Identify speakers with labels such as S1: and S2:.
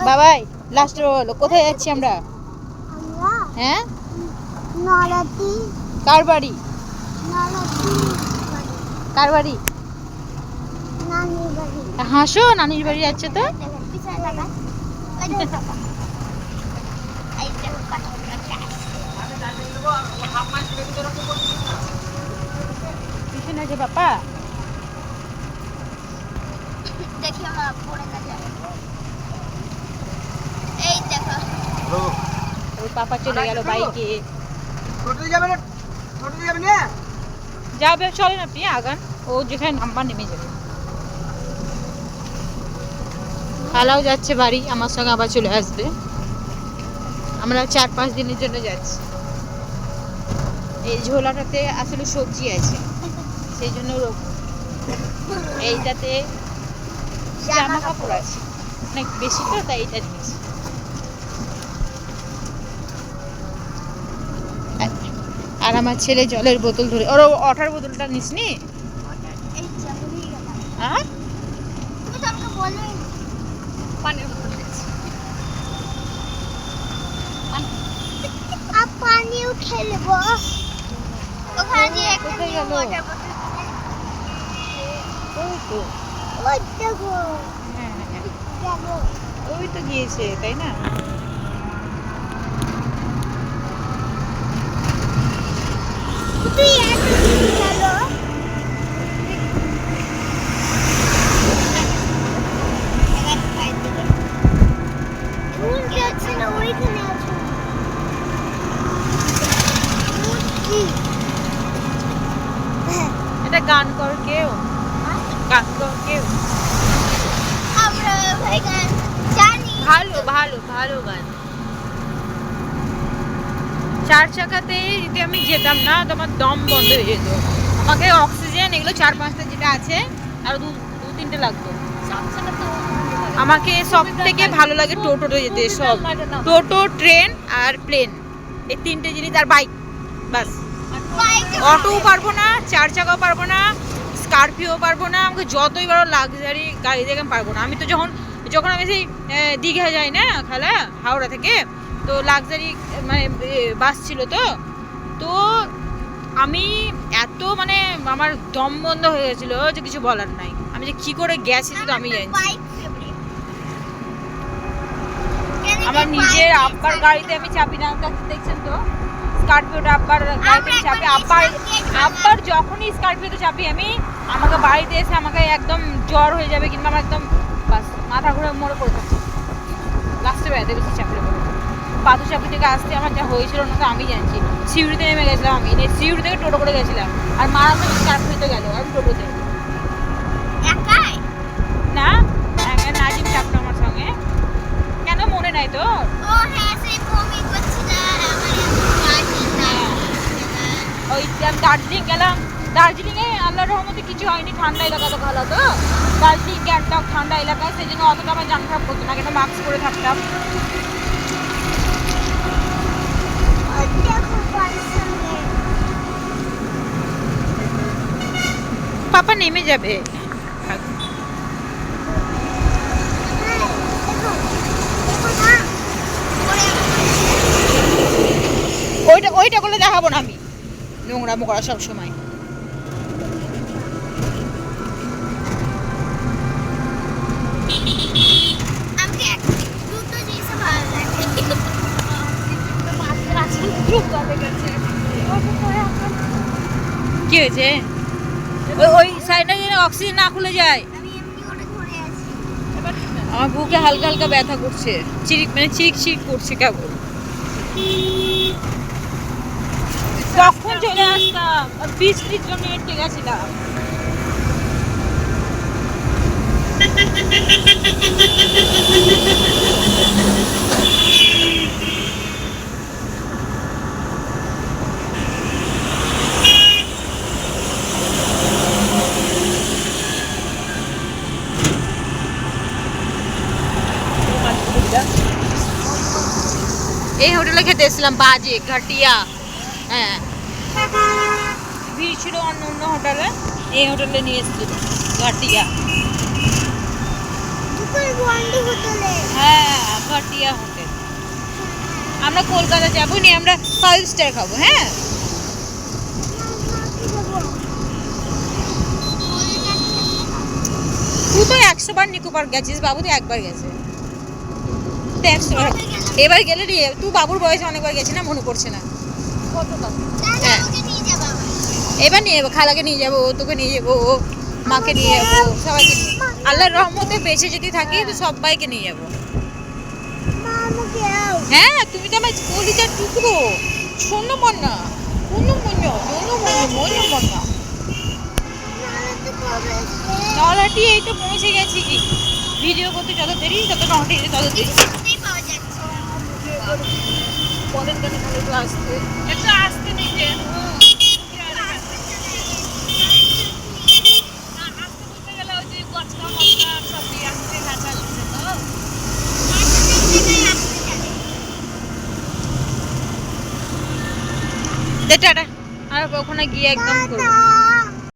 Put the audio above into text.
S1: বাবাই লাস্ট বলো কোথায় যাচ্ছি আমরা? হ্যাঁ
S2: নলতি
S1: কার বাড়ি?
S2: নলতি
S1: কার বাড়ি?
S2: নানির বাড়ি।
S1: হাসো, নানির বাড়ি যাচ্ছে তো।
S2: পিছনে লাগা ওই দেখো এই দেখো
S1: পিছনে যে বাবা
S2: দেখি আমার পড়ে না যায়। এই দেখো
S1: ওর পাপা চলে গেল বাইকে।
S3: টোটো যাবে না? টোটো যাবে না?
S1: যাবে, চলেন আপনি আগান, ও যেখানে নাম্বার নেমে যাবে। খালাও যাচ্ছে বাড়ি, আমার সঙ্গে আবার চলে আসবে। আমরা 4-5 দিনের জন্য যাচ্ছি। এই ঝোলাটাতে আসলে সবজি আছে, সেই জন্য এইটাতে জামা কাপড় আছে অনেক বেশি, তো তাই এইটা নিয়েছি। আর আমার ছেলে জলের বোতল ধরে, ওর ওয়াটার বোতলটা নিসনি?
S2: এই চাবুরি গেল।
S1: হ্যাঁ
S2: তুমি তো আমাকে বললে পানির বোতল আছে। আর পানিও খেলবো ওখানে যে একটা
S1: কোথায় গেল?
S2: ওয়াটার বোতল
S1: ওই তো,
S2: ওই দেখো
S1: হ্যাঁ হ্যাঁ,
S2: যাবো
S1: ওই তো গিয়েছে, তাই না?
S2: তুই এত চলো ফুল যাচ্ছে না ওইখানে আছে কি
S1: এটা গান কর কেউ, গান কর কেউ।
S2: আমরা ভাই গান জানি
S1: ভালো ভালো ভালো গান। 4 চাকাতে যদি আমি যেতাম না, তোমার দম বন্ধ হয়ে যেত। আমাকে অক্সিজেন এগুলো 4-5টা যেটা আছে, আর 2-3টে লাগতো। আমাকে সব থেকে ভালো লাগে টোটোতে যেতে, সব টোটো, ট্রেন আর প্লেন, এই 3টে জিনিস, আর বাইক, বাস। অটোও পারবো না, 4 চাকাও পারবো না, স্করপিও পারবো না, আমাকে যতই বড় লাক্সারি গাড়ি দেখে আমি পারবো না। আমি তো যখন আমি সেই দীঘা যাই না খালা, হাওড়া থেকে, তো লাক্সারি মানে বাস ছিল, তো আমি এত মানে আমার দম বন্ধ হয়ে গেছিল যে কিছু বলার নাই। আমি যে কি করে গেছি তো আমি জানি। আমার নিজের আব্বার গাড়িতে আমি চাপি না, দেখছেন তো স্করপিওটা আব্বার গাড়িতে চাপি। আব্বার যখনই স্করপিওতে চাপি আমি, আমাকে বাড়িতে এসে আমাকে একদম জ্বর হয়ে যাবে, কিংবা আমার একদম বাস মাথা ঘুরে মরে পড়ে থাকছে। লাস্টে বেড়াতে বেশি চাপড়ে পড়ে, পাথর চাপড়ি থেকে আসতে আমার যা হয়েছিল না তো আমি জানছি। সিউড়িতে নেমে গেছিলাম আমি, সিউড়ি থেকে টোটো করে গেছিলাম, আর মারা তো স্করপিওতে গেল, আমি টোটোতে
S2: একাই
S1: না। নাজিম চাপটা আমার সঙ্গে, কেন মনে নাই তো?
S2: ও হ্যাঁ সেই বমি করছিল আমার
S1: ওই দার্জিলিং গেলাম, দার্জিলিংয়ে আল্লাহর রহমতে কিছু হয়নি, ঠান্ডা এলাকা তো ভালো, তো দার্জিলিং গ্যাংটক ঠান্ডা এলাকায়, সেই জন্য অতটা আমার জানা খারাপ করতো না, কিন্তু মাস্ক পরে থাকতাম। পাপা নেমে যাবে। ওইটা করলে দেখাবো না আমি, নোংরামো করা সব সময়। কি হয়েছে? ওই সাইডে যেন অক্সিজেন না খুলে যায়। আমার বুকে হালকা হালকা ব্যথা করছে, চিরিক করছে কেবল। কখন চলে আসতাম, 20-30 মিনিট ঠিক গেছিলাম। এই হোটেলে খেতে এসেছিলাম, বাজে ঘাটিয়া। হ্যাঁ ভিড় ছিল অন্য অন্য হোটেলে, এই হোটেলে নিয়ে এসেছিল ঘাটিয়া।
S2: হোটেলে
S1: হ্যাঁ ভিক্টোরিয়া হোটেল। আমরা কলকাতা যাবো, নিয়ে আমরা 5 স্টার খাবো। হ্যাঁ, তুই তো 100 বার নিকো পার্ক গেছিস, বাবু তো একবার গেছে। তো 100 বার এবার গেলে রে, তুই বাবুর বয়সে অনেকবার গেছি না, মনে পড়ছে না। হ্যাঁ, এবার নিয়ে যাবো, খালাকে নিয়ে যাবো, তোকে নিয়ে যাবো, মাকে নিয়ে যাবো, সবাইকে নিয়ে। আল্লাহর রহমতে বেঁচে যদি থাকি তো সবাইকে নিয়ে যাবো। হ্যাঁ, তুমি তো আমার কলিজার টুকরো, শোনো মন্না, কোনো মন্না, মন্না। নলাটি এই তো পৌঁছে গেছি। ভিডিও করতে যত দেরি, তত নলাটি তত দেরি। পরের দিন খালি একটু আসতে, একটু আসতে নিচে। টাটা। আর ওখানে গিয়ে একদম করবো।